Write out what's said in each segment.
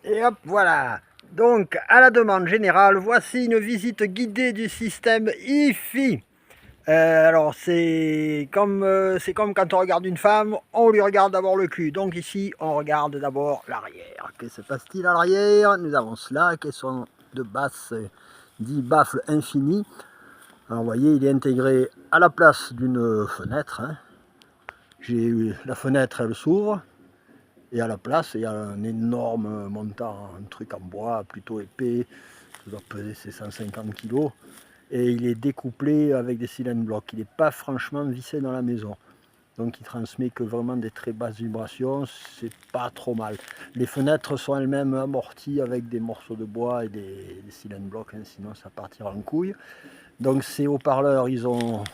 Et hop, voilà. Donc, à la demande générale, voici une visite guidée du système IFI. Alors, c'est comme quand on regarde une femme, on lui regarde d'abord le cul. Donc ici, on regarde d'abord l'arrière. Que se passe-t-il à l'arrière? Nous avons cela, qui sont de basses, dit baffles infinies. Alors, vous voyez, il est intégré à la place d'une fenêtre. Hein. La fenêtre, elle s'ouvre. Et à la place, il y a un énorme montant, un truc en bois plutôt épais, ça doit peser ses 150 kg. Et il est découplé avec des cylindres blocs. Il n'est pas franchement vissé dans la maison. Donc il transmet que vraiment des très basses vibrations, c'est pas trop mal. Les fenêtres sont elles-mêmes amorties avec des morceaux de bois et des cylindres blocs, hein, sinon ça partira en couille. Donc ces haut-parleurs, ils ont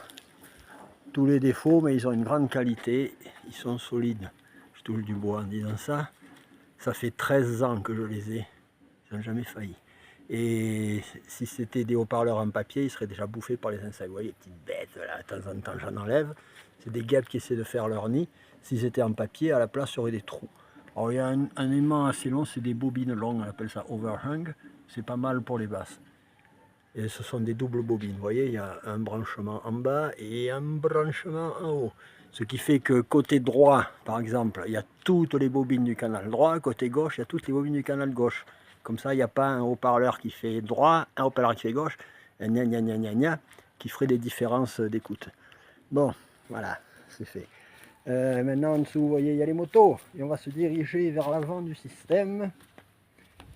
tous les défauts, mais ils ont une grande qualité, ils sont solides. Je touche du bois en disant ça. Ça fait 13 ans que je les ai, ils n'ont jamais failli. Et si c'était des haut-parleurs en papier, ils seraient déjà bouffés par les insectes. Vous voyez, les petites bêtes, là, de temps en temps, j'en enlève. C'est des guêpes qui essaient de faire leur nid. S'ils étaient en papier, à la place, il y aurait des trous. Alors, il y a un aimant assez long, c'est des bobines longues, on appelle ça overhang. C'est pas mal pour les basses. Et ce sont des doubles bobines. Vous voyez, il y a un branchement en bas et un branchement en haut. Ce qui fait que côté droit, par exemple, il y a toutes les bobines du canal droit. Côté gauche, il y a toutes les bobines du canal gauche. Comme ça, il n'y a pas un haut-parleur qui fait droit, un haut-parleur qui fait gauche, et gna gna gna gna gna, qui ferait des différences d'écoute. Bon, voilà, c'est fait. Maintenant, en dessous, vous voyez, il y a les motos. Et on va se diriger vers l'avant du système.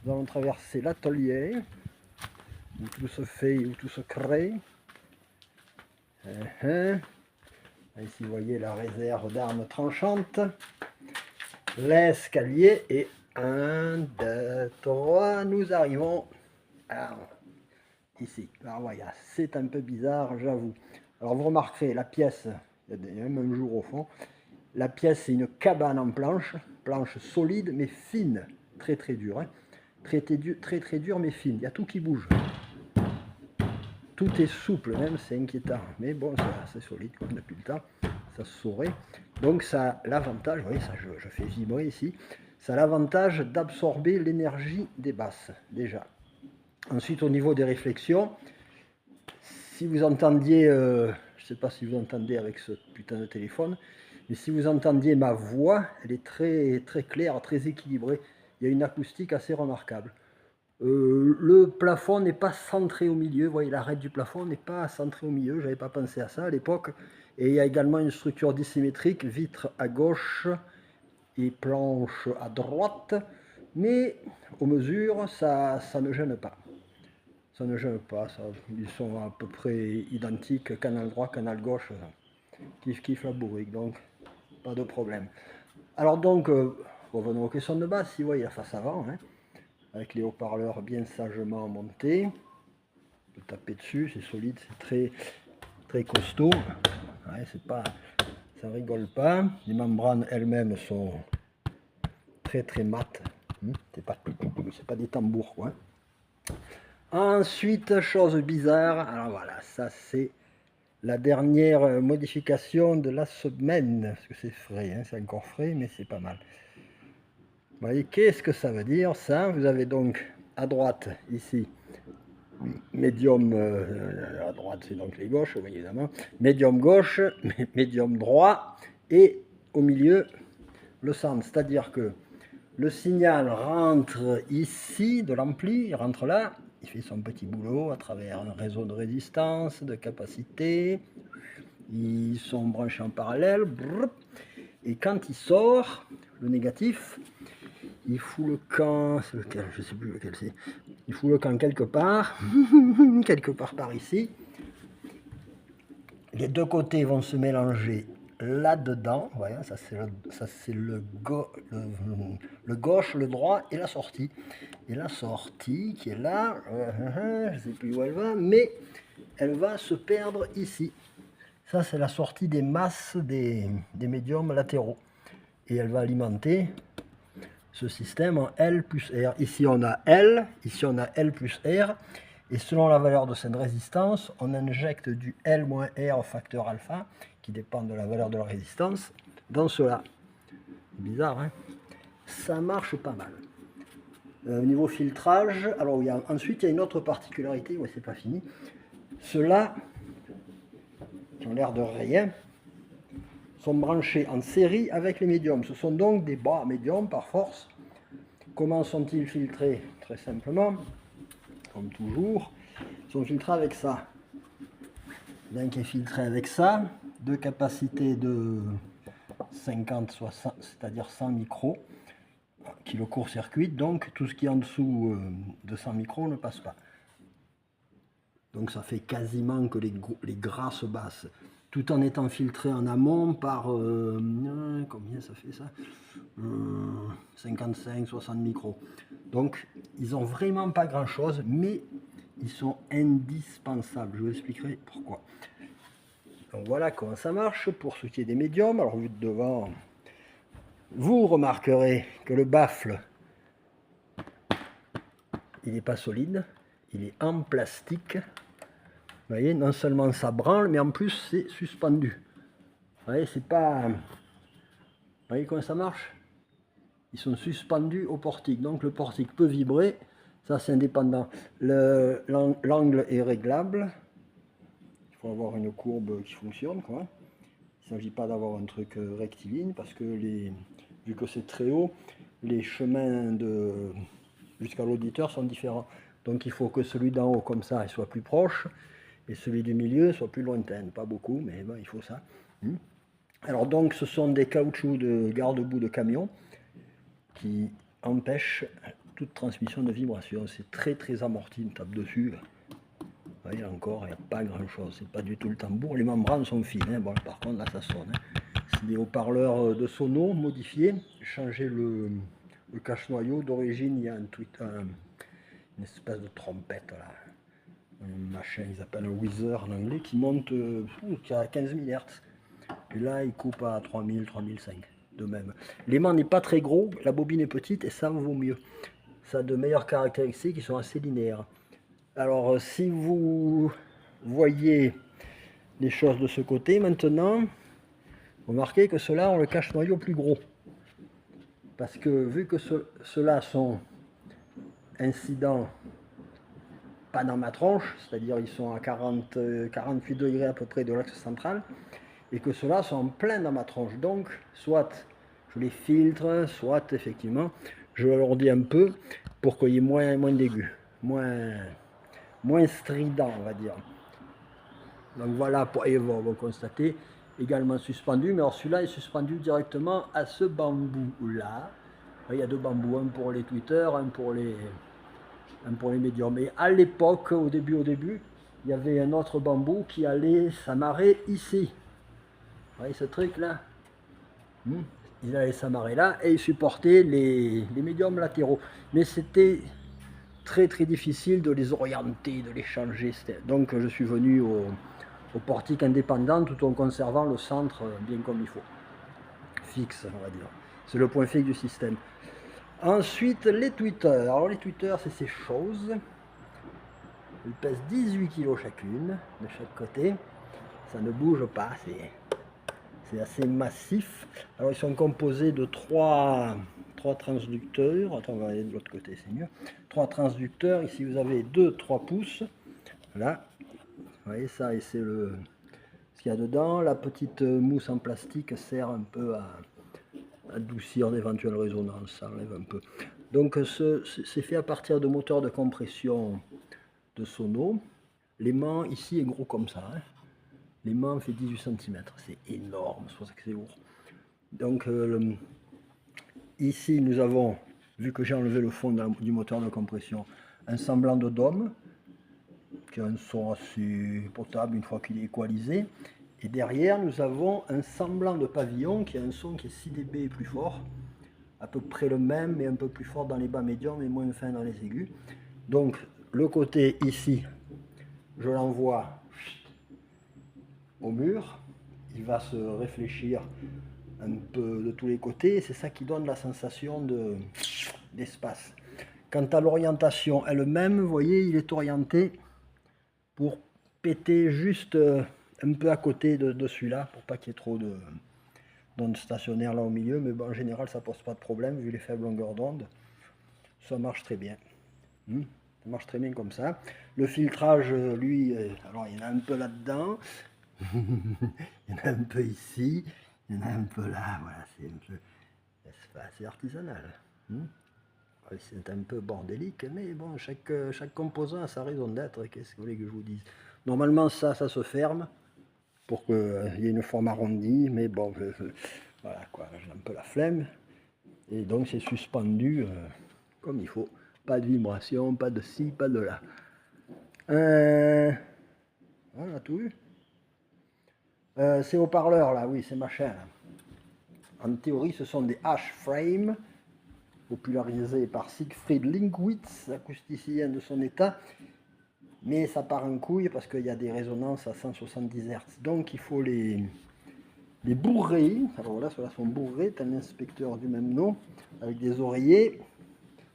Nous allons traverser l'atelier, où tout se fait, où tout se crée. Ici, vous voyez la réserve d'armes tranchantes. L'escalier et 1, 2, 3, nous arrivons ici. Alors voilà, c'est un peu bizarre, j'avoue. Alors vous remarquerez, la pièce, il y a même un jour au fond, la pièce c'est une cabane en planche, planche solide mais fine, très très dure. Hein. Très dure mais fine, il y a tout qui bouge. Tout est souple même, c'est inquiétant. Mais bon, c'est assez solide comme depuis le temps, ça se saurait. Donc ça a l'avantage, vous voyez, ça je fais vibrer ici, ça a l'avantage d'absorber l'énergie des basses, déjà. Ensuite, au niveau des réflexions, si vous entendiez, je ne sais pas si vous entendez avec ce putain de téléphone, mais si vous entendiez ma voix, elle est très, très claire, très équilibrée. Il y a une acoustique assez remarquable. Le plafond n'est pas centré au milieu, vous voyez l'arête du plafond n'est pas centré au milieu, je n'avais pas pensé à ça à l'époque. Et il y a également une structure dissymétrique, vitre à gauche et planche à droite, mais aux mesures, ça ne gêne pas. Ça ne gêne pas, ça. Ils sont à peu près identiques, canal droit, canal gauche, kiff la bourrique, donc pas de problème. Alors donc, revenons aux questions de base, si vous voyez la face avant, hein, avec les haut-parleurs bien sagement montés, on peut taper dessus, c'est solide, c'est très, très costaud, ouais, c'est pas, ça rigole pas, les membranes elles-mêmes sont très très mates, c'est pas des tambours quoi. Ensuite, chose bizarre, alors voilà, ça c'est la dernière modification de la semaine, parce que c'est frais, hein, c'est encore frais, mais c'est pas mal. Vous voyez, qu'est-ce que ça veut dire ça? Vous avez donc à droite, ici, médium, à droite c'est donc les gauches, évidemment, médium gauche, médium droit, et au milieu, le centre, c'est-à-dire que le signal rentre ici de l'ampli, il rentre là, il fait son petit boulot à travers un réseau de résistance, de capacité. Ils sont branchés en parallèle. Et quand il sort, le négatif, il fout le camp, c'est lequel, je ne sais plus lequel c'est. Il fout le camp quelque part, quelque part par ici. Les deux côtés vont se mélanger là-dedans. Voilà, ça c'est le gauche, le droit et la sortie. Et la sortie qui est là, je ne sais plus où elle va, mais elle va se perdre ici. Ça c'est la sortie des masses des médiums latéraux. Et elle va alimenter ce système en L plus R. Ici on a L, ici on a L plus R. Et selon la valeur de cette résistance, on injecte du L moins R facteur alpha, qui dépend de la valeur de la résistance, dans cela. Bizarre, hein? Ça marche pas mal. Au niveau filtrage, alors ensuite il y a une autre particularité, ouais, c'est pas fini. Ceux-là, qui ont l'air de rien, sont branchés en série avec les médiums. Ce sont donc des bas médiums par force. Comment sont-ils filtrés? Très simplement, comme toujours, ils sont filtrés avec ça. L'un qui est filtré avec ça, de capacité de 50-60, c'est-à-dire 100 micros, qui le court-circuite, donc tout ce qui est en dessous de 100 micros ne passe pas. Donc ça fait quasiment que les grasses basses, tout en étant filtré en amont par, combien ça fait ça, 55-60 micros. Donc ils ont vraiment pas grand chose, mais ils sont indispensables. Je vous expliquerai pourquoi. Donc voilà comment ça marche pour ce qui est des médiums. Alors vu de devant, vous remarquerez que le baffle, il n'est pas solide, il est en plastique. Vous voyez, non seulement ça branle, mais en plus c'est suspendu. Vous voyez, c'est pas... Vous voyez comment ça marche? Ils sont suspendus au portique, donc le portique peut vibrer, ça c'est indépendant. L'angle est réglable, il faut avoir une courbe qui fonctionne, quoi. Il ne s'agit pas d'avoir un truc rectiligne, parce que vu que c'est très haut, les chemins jusqu'à l'auditeur sont différents. Donc il faut que celui d'en haut, comme ça, il soit plus proche, et celui du milieu soit plus lointain. Pas beaucoup, mais bon, il faut ça. Alors donc, ce sont des caoutchoucs de garde-boue de camion qui empêchent toute transmission de vibration. C'est très très amorti, on tape dessus. Vous voyez, encore, il n'y a pas grand-chose. C'est pas du tout le tambour. Les membranes sont fines. Hein. Bon, par contre, là, ça sonne. Hein. C'est des haut-parleurs de sono modifiés. Changer le cache-noyau. D'origine, il y a une espèce de trompette, là. Un machin, ils appellent un whizzer en anglais, qui monte qui a 15 000 Hz. Et là, il coupe à 3000, 3005 de même. L'aimant n'est pas très gros, la bobine est petite et ça vaut mieux. Ça a de meilleures caractéristiques qui sont assez linéaires. Alors, si vous voyez les choses de ce côté, maintenant, remarquez que ceux-là ont le cache-noyau plus gros. Parce que vu que ceux-là sont incidents pas dans ma tronche, c'est-à-dire ils sont à 48 degrés à peu près de l'axe central, et que ceux-là sont pleins dans ma tronche. Donc, soit je les filtre, soit effectivement, je l'alourdis un peu pour qu'il y ait moins d'aigus, moins strident, on va dire. Donc voilà, et vous constatez, également suspendu, mais alors celui-là est suspendu directement à ce bambou-là. Il y a deux bambous, un pour les tweeters, un pour les médiums. Et à l'époque, au début, il y avait un autre bambou qui allait s'amarrer ici. Vous voyez ce truc là? Il allait s'amarrer là et il supportait les médiums latéraux. Mais c'était très très difficile de les orienter, de les changer. Donc je suis venu au portique indépendant tout en conservant le centre bien comme il faut. Fixe, on va dire. C'est le point fixe du système. Ensuite, les tweeters. Alors les tweeters, c'est ces choses. Elles pèsent 18 kg chacune, de chaque côté. Ça ne bouge pas, c'est assez massif. Alors ils sont composés de trois transducteurs. Attends, on va aller de l'autre côté, c'est mieux. 3 transducteurs. Ici vous avez 2-3 pouces. Là, vous voyez ça, et c'est ce qu'il y a dedans. La petite mousse en plastique sert un peu à adoucir d'éventuelles résonances, ça enlève un peu. Donc c'est fait à partir de moteurs de compression de sono. L'aimant ici est gros comme ça. Hein. L'aimant fait 18 cm, c'est énorme, c'est pour ça que c'est lourd. Donc ici nous avons, vu que j'ai enlevé le fond du moteur de compression, un semblant de dôme, qui a un son assez potable une fois qu'il est équalisé. Et derrière nous avons un semblant de pavillon qui a un son qui est 6 dB et plus fort, à peu près le même mais un peu plus fort dans les bas médiums et moins fin dans les aigus. Donc le côté ici, je l'envoie au mur, il va se réfléchir un peu de tous les côtés, c'est ça qui donne la sensation d'espace. Quant à l'orientation elle-même, vous voyez, il est orienté pour péter juste un peu à côté de celui-là, pour pas qu'il y ait trop d'ondes stationnaires là au milieu, mais bon, en général ça pose pas de problème vu les faibles longueurs d'onde. ça marche très bien. Ça marche très bien comme ça. Le filtrage, lui, alors il y en a un peu là-dedans, il y en a un peu ici, il y en a un peu là, voilà, c'est un peu, c'est artisanal. C'est un peu bordélique, mais bon, chaque composant a sa raison d'être, qu'est-ce que vous voulez que je vous dise. Normalement, ça se ferme pour qu'il y ait une forme arrondie, mais bon, voilà quoi, j'ai un peu la flemme. Et donc c'est suspendu comme il faut. Pas de vibration, pas de ci, pas de là. Voilà, tout vu. Ces haut-parleurs là, oui, ces machins là. En théorie, ce sont des H-frame, popularisés par Siegfried Linkwitz, acousticien de son état. Mais ça part en couille parce qu'il y a des résonances à 170 Hz. Donc il faut les bourrer. Alors là, ceux-là sont bourrés, un inspecteur du même nom, avec des oreillers,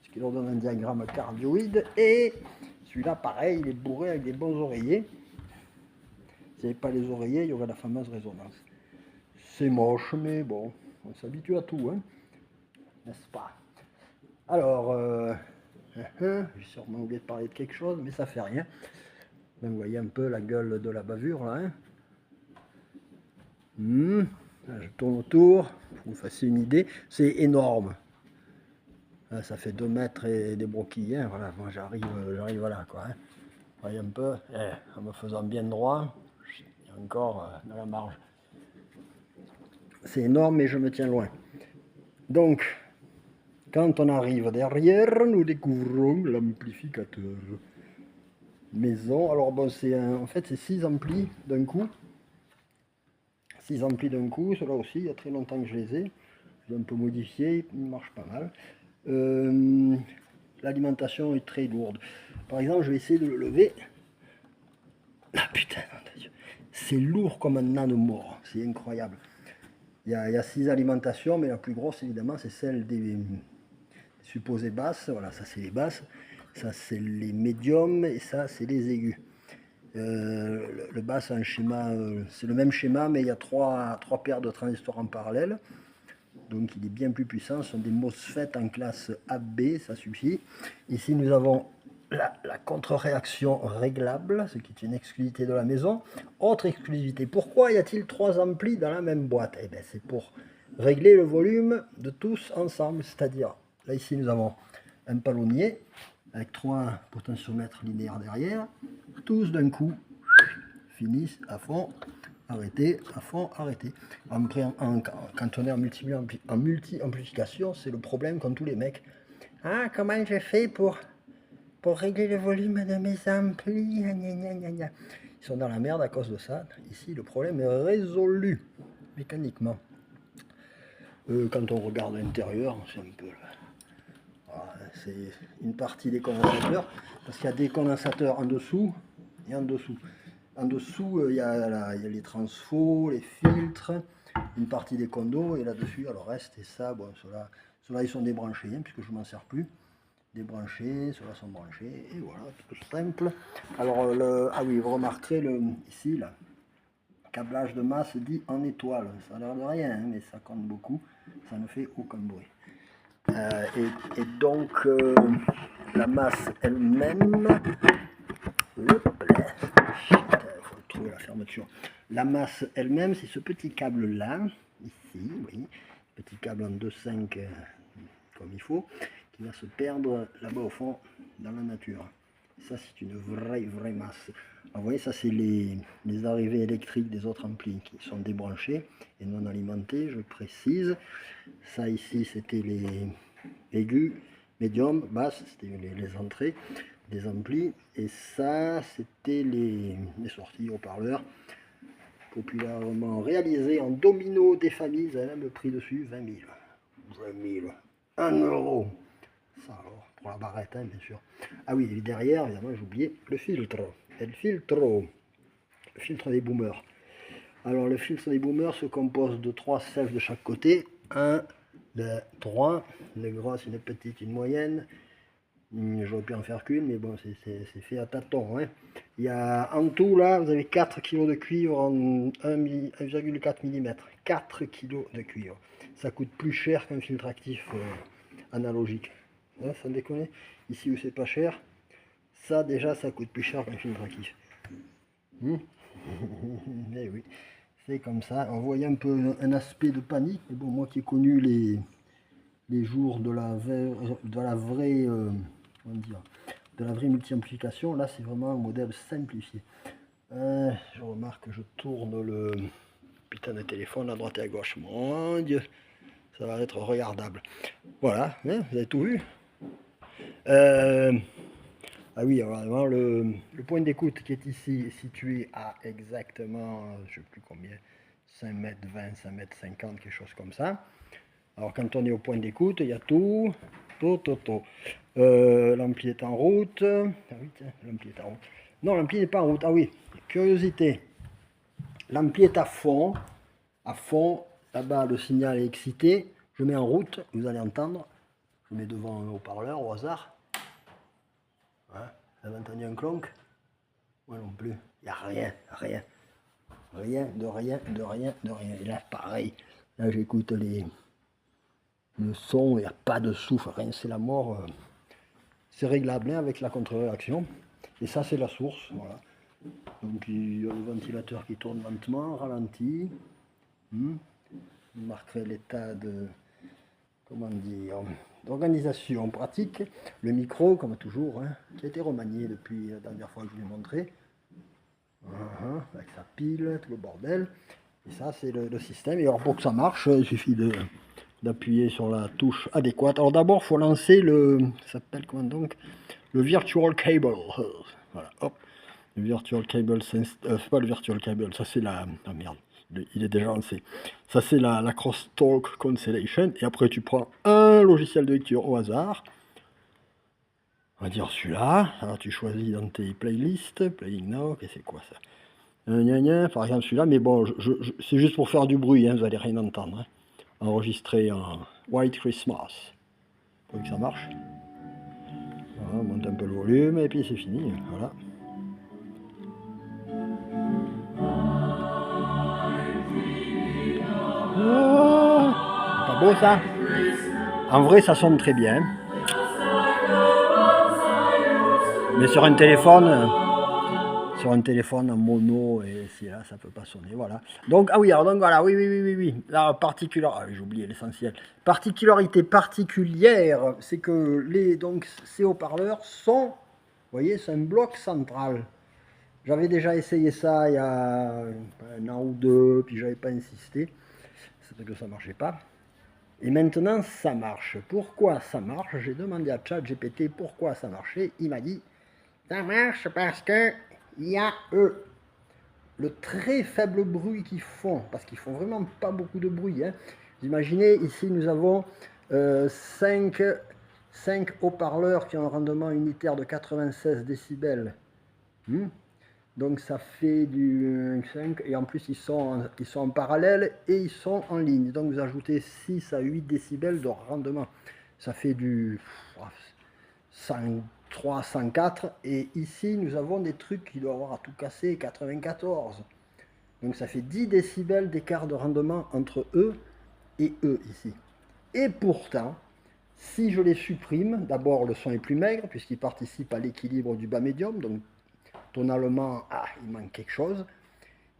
ce qui leur donne un diagramme cardioïde. Et celui-là, pareil, il est bourré avec des bons oreillers. S'il n'y avait pas les oreillers, il y aurait la fameuse résonance. C'est moche, mais bon, on s'habitue à tout, hein, n'est-ce pas? Alors, j'ai sûrement oublié de parler de quelque chose, mais ça fait rien. Donc, vous voyez un peu la gueule de la bavure, là. Hein. Là, je tourne autour, pour que vous fassiez une idée. C'est énorme. Là, ça fait 2 mètres et des broquilles. Hein. Voilà, moi j'arrive là, quoi. Hein. Vous voyez un peu, en me faisant bien droit, il y a encore dans la marge. C'est énorme, mais je me tiens loin. Donc, quand on arrive derrière, nous découvrons l'amplificateur maison. Alors bon, en fait c'est 6 amplis d'un coup. 6 amplis d'un coup, ceux-là aussi, il y a très longtemps que je les ai. Je les ai un peu modifiés, ils marchent pas mal. L'alimentation est très lourde. Par exemple, je vais essayer de le lever. Ah putain, c'est lourd comme un âne mort, c'est incroyable. Il y a 6 alimentations, mais la plus grosse évidemment c'est celle des supposées basses. Voilà, ça c'est les basses, ça c'est les médiums et ça c'est les aigus. Le bas c'est un schéma, c'est le même schéma, mais il y a 3 paires de transistors en parallèle. Donc il est bien plus puissant, ce sont des MOSFET en classe AB, ça suffit. Ici nous avons la contre-réaction réglable, ce qui est une exclusivité de la maison. Autre exclusivité, pourquoi y a-t-il 3 amplis dans la même boîte? Eh bien c'est pour régler le volume de tous ensemble, c'est-à-dire, là ici nous avons un palonnier avec 3 potentiomètres linéaires derrière, tous d'un coup finissent à fond, arrêté, à fond, arrêté. Quand on est en multi-amplification, c'est le problème comme tous les mecs. Ah, comment je fais pour régler le volume de mes amplis? Ils sont dans la merde à cause de ça. Ici, le problème est résolu mécaniquement. Quand on regarde l'intérieur, c'est un peu... Voilà, c'est une partie des condensateurs, parce qu'il y a des condensateurs en dessous et en dessous. En dessous, il y a les transfos, les filtres, une partie des condos, et là-dessus, il y a le reste. Et ça, bon, ceux-là, ils sont débranchés, hein, puisque je ne m'en sers plus. Débranchés, ceux-là sont branchés, et voilà, tout simple. Alors, ah oui, vous remarquerez ici, là, câblage de masse dit en étoile. Ça a l'air de rien, hein, mais ça compte beaucoup. Ça ne fait aucun bruit. Et donc, la masse elle-même... la fermeture. La masse elle-même, c'est ce petit câble-là, ici, oui, petit câble en 2,5 comme il faut, qui va se perdre là-bas au fond dans la nature. Ça, c'est une vraie masse. Alors, vous voyez, ça, c'est les arrivées électriques des autres amplis qui sont débranchés et non alimentés, je précise. Ça, ici, c'était les aigus, médium, basse, c'était les entrées des amplis, et ça c'était les sorties haut-parleurs populairement réalisées en domino des familles. Vous avez même le prix dessus, 20 000. 20 000, 1 euro. Ça alors, pour la barrette, hein, bien sûr. Ah oui, et derrière, évidemment, j'ai oublié le filtre. Le filtre des boomers. Alors, le filtre des boomers se compose de 3 sèches de chaque côté. 1, 2, 3. Une grosse, une petite, une moyenne. J'aurais pu en faire qu'une, mais bon, c'est fait à tâtons. Hein. Il y a en tout, là, vous avez 4 kg de cuivre en 1,4 mm. 4 kg de cuivre. Ça coûte plus cher qu'un filtre actif analogique. Hein, sans déconner. Ici où c'est pas cher, ça déjà ça coûte plus cher qu'un filtre à kiff. Eh oui, c'est comme ça. On voyait un peu un aspect de panique, mais bon, moi qui ai connu les jours de la vraie, comment dire, de la vraie multiplication, là c'est vraiment un modèle simplifié. Je remarque que je tourne le putain de téléphone à droite et à gauche. Mon Dieu, ça va être regardable. Voilà, hein, vous avez tout vu. Ah oui, alors vraiment, le point d'écoute qui est ici est situé à exactement, je ne sais plus combien, 5 mètres 20, 5 mètres 50, quelque chose comme ça. Alors quand on est au point d'écoute, il y a tout. L'ampli est en route. Ah oui, tiens, l'ampli est en route. Non, l'ampli n'est pas en route. Ah oui, curiosité. L'ampli est à fond. À fond. Là-bas, le signal est excité. Je mets en route, vous allez entendre. Je mets devant un haut-parleur au hasard. Hein, vous avez entendu un clonk? Moi non plus. Il n'y a rien, rien. Rien, de rien, de rien, de rien. Et là, pareil. Là, j'écoute le son, il n'y a pas de souffle, rien, c'est la mort. C'est réglable hein, avec la contre-réaction. Et ça, c'est la source. Voilà. Donc, il y a le ventilateur qui tourne lentement, ralenti. Vous marquerez l'état de, comment dire, d'organisation pratique. Le micro, comme toujours, hein, qui a été remanié depuis la dernière fois que je vous l'ai montré. Avec sa pile, tout le bordel. Et ça, c'est le système. Et alors, pour que ça marche, il suffit d'appuyer sur la touche adéquate. Alors d'abord, il faut lancer ça s'appelle comment donc? Le Virtual Cable. Voilà, hop. Le Virtual Cable, c'est pas le Virtual Cable, ça c'est la... Ah merde, il est déjà lancé. Ça c'est la Crosstalk Constellation. Et après, tu prends un logiciel de lecture au hasard. On va dire celui-là. Alors tu choisis dans tes playlists. Playing now, ok, c'est quoi ça? Par exemple celui-là, mais bon, c'est juste pour faire du bruit, hein, vous n'allez rien entendre. Hein. Enregistré en White Christmas. Pour que ça marche. Voilà, on monte un peu le volume et puis c'est fini. Voilà. Oh, pas beau ça? En vrai, ça sonne très bien. Mais sur un téléphone en mono, et si là, ça peut pas sonner, voilà. Donc, ah oui, alors donc voilà, oui. La particularité, ah, j'ai oublié l'essentiel. Particularité particulière, c'est que ces haut-parleurs sont, vous voyez, c'est un bloc central. J'avais déjà essayé ça il y a un an ou deux, puis j'avais pas insisté, c'est que ça marchait pas. Et maintenant, ça marche. Pourquoi ça marche? J'ai demandé à ChatGPT pourquoi ça marchait. Il m'a dit, ça marche parce que il y a le très faible bruit qu'ils font, parce qu'ils font vraiment pas beaucoup de bruit. Hein. Vous imaginez, ici nous avons 5 haut-parleurs qui ont un rendement unitaire de 96 décibels. Donc ça fait du 5, et en plus ils sont en parallèle et ils sont en ligne. Donc vous ajoutez 6 à 8 décibels de rendement. Ça fait du 103, 104. Et ici nous avons des trucs qui doivent avoir à tout casser 94. Donc ça fait 10 décibels d'écart de rendement entre eux et eux ici. Et pourtant, si je les supprime, d'abord le son est plus maigre puisqu'il participe à l'équilibre du bas médium. Donc tonalement, il manque quelque chose.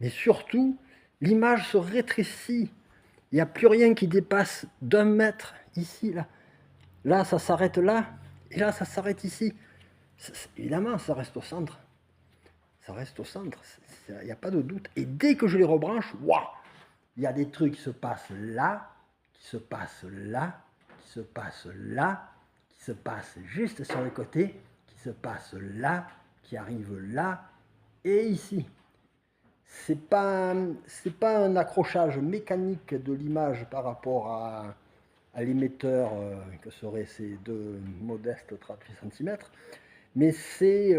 Mais surtout, l'image se rétrécit. Il n'y a plus rien qui dépasse d'1 mètre ici, là. Là, ça s'arrête là. Et là, ça s'arrête ici. Évidemment, ça reste au centre. Ça reste au centre. Il n'y a pas de doute. Et dès que je les rebranche, waouh, il y a des trucs qui se passent là, qui se passent là, qui se passent là, qui se passent juste sur le côté, qui se passent là, qui arrive là et ici. C'est pas un accrochage mécanique de l'image par rapport à l'émetteur que seraient ces deux modestes 38 cm, mais c'est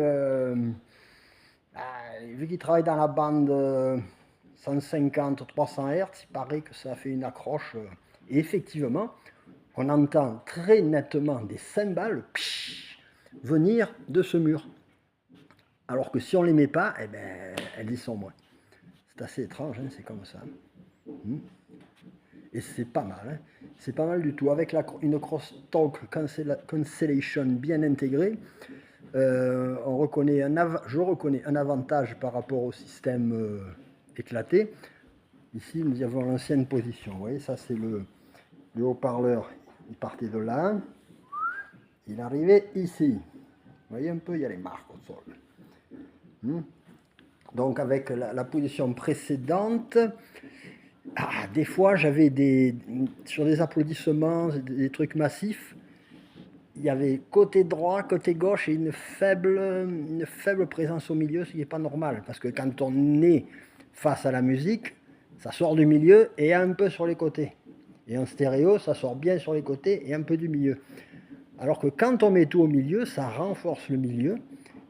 vu qu'il travaille dans la bande 150-300 Hz, il paraît que ça fait une accroche et effectivement on entend très nettement des cymbales venir de ce mur. Alors que si on ne les met pas, eh ben, elles y sont moins. C'est assez étrange, hein, c'est comme ça. Et c'est pas mal, hein. C'est pas mal du tout. Avec une crosstalk cancellation bien intégrée, je reconnais un avantage par rapport au système éclaté. Ici, nous avons l'ancienne position. Vous voyez, ça c'est le haut-parleur. Il partait de là. Il arrivait ici. Vous voyez un peu, il y a les marques au sol. Donc avec la position précédente, des fois j'avais sur des applaudissements, des trucs massifs, il y avait côté droit, côté gauche et une faible présence au milieu, ce qui n'est pas normal. Parce que quand on est face à la musique, ça sort du milieu et un peu sur les côtés. Et en stéréo, ça sort bien sur les côtés et un peu du milieu. Alors que quand on met tout au milieu, ça renforce le milieu.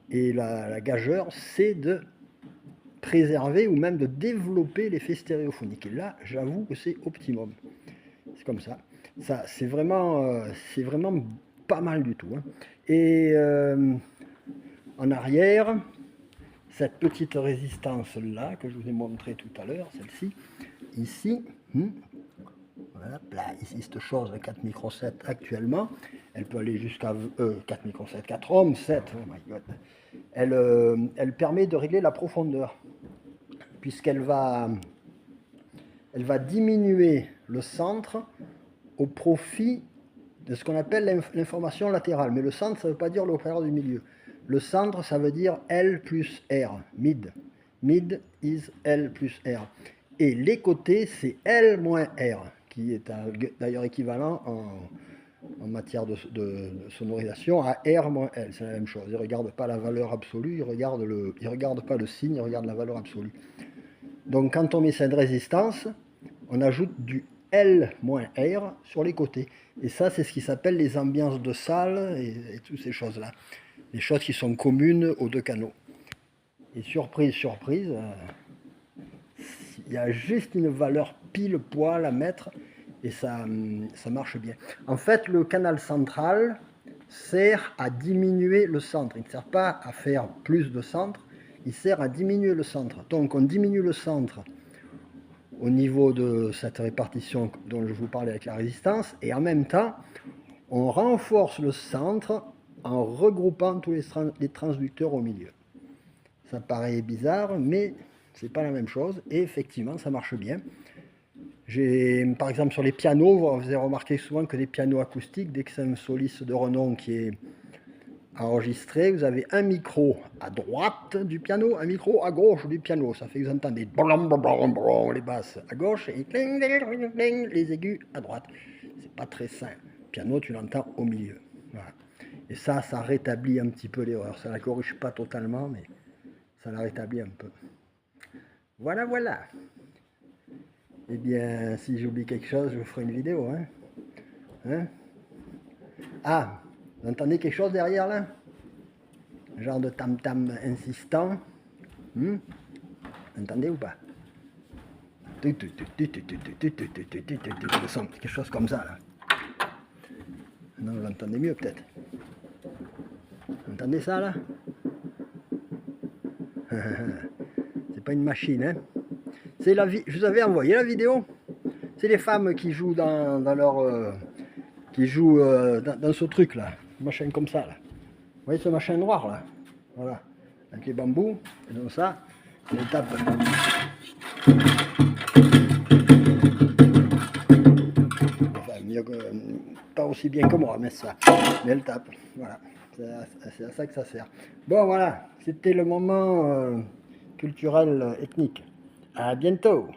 Et la gageure, c'est de préserver ou même de développer l'effet stéréophonique. Et là, j'avoue que c'est optimum. C'est comme ça. Ça, c'est vraiment pas mal du tout, hein. Et en arrière, cette petite résistance là que je vous ai montré tout à l'heure, celle-ci, ici, voilà, là, ici cette chose de 4 micro 7 actuellement, elle peut aller jusqu'à 4 micro 7, 4 ohms 7, oh my god. Elle permet de régler la profondeur, puisqu'elle va diminuer le centre au profit de ce qu'on appelle l'information latérale. Mais le centre, ça ne veut pas dire le haut-parleur du milieu. Le centre, ça veut dire L plus R, mid. Mid is L plus R. Et les côtés, c'est L moins R, qui est d'ailleurs équivalent en matière de sonorisation à R moins L. C'est la même chose. Il ne regarde pas la valeur absolue, il ne regarde pas le signe, il regarde la valeur absolue. Donc quand on met cette résistance, on ajoute du L moins R sur les côtés. Et ça, c'est ce qui s'appelle les ambiances de salle et toutes ces choses-là. Les choses qui sont communes aux deux canaux. Et surprise, surprise, il y a juste une valeur pile poil à mettre et ça marche bien. En fait, le canal central sert à diminuer le centre. Il ne sert pas à faire plus de centre, il sert à diminuer le centre. Donc on diminue le centre au niveau de cette répartition dont je vous parlais avec la résistance, et en même temps, on renforce le centre en regroupant tous les transducteurs au milieu. Ça paraît bizarre, mais c'est pas la même chose, et effectivement, ça marche bien. Par exemple, sur les pianos, vous avez remarqué souvent que les pianos acoustiques, dès que c'est un soliste de renom qui est enregistré, vous avez un micro à droite du piano, un micro à gauche du piano. Ça fait que vous entendez les basses à gauche et les aigus à droite. C'est pas très sain. Le piano, tu l'entends au milieu. Voilà. Et ça rétablit un petit peu l'erreur. Ça la corrige pas totalement, mais ça la rétablit un peu. Voilà, voilà. Eh bien, si j'oublie quelque chose, je vous ferai une vidéo. Hein. Ah, vous entendez quelque chose derrière là? Genre de tam-tam insistant. Entendez ou pas? Quelque chose comme ça là. Non, vous l'entendez mieux peut-être. Vous entendez ça là? C'est pas une machine, hein? C'est je vous avais envoyé la vidéo. C'est les femmes qui jouent dans leur... qui jouent dans ce truc là. Machin comme ça là. Vous voyez ce machin noir là? Voilà. Avec les bambous. Et donc ça, on tape. Enfin, mieux que, pas aussi bien que moi, mais ça. Mais elle tape. Voilà. C'est à ça que ça sert. Bon voilà. C'était le moment culturel ethnique. À bientôt.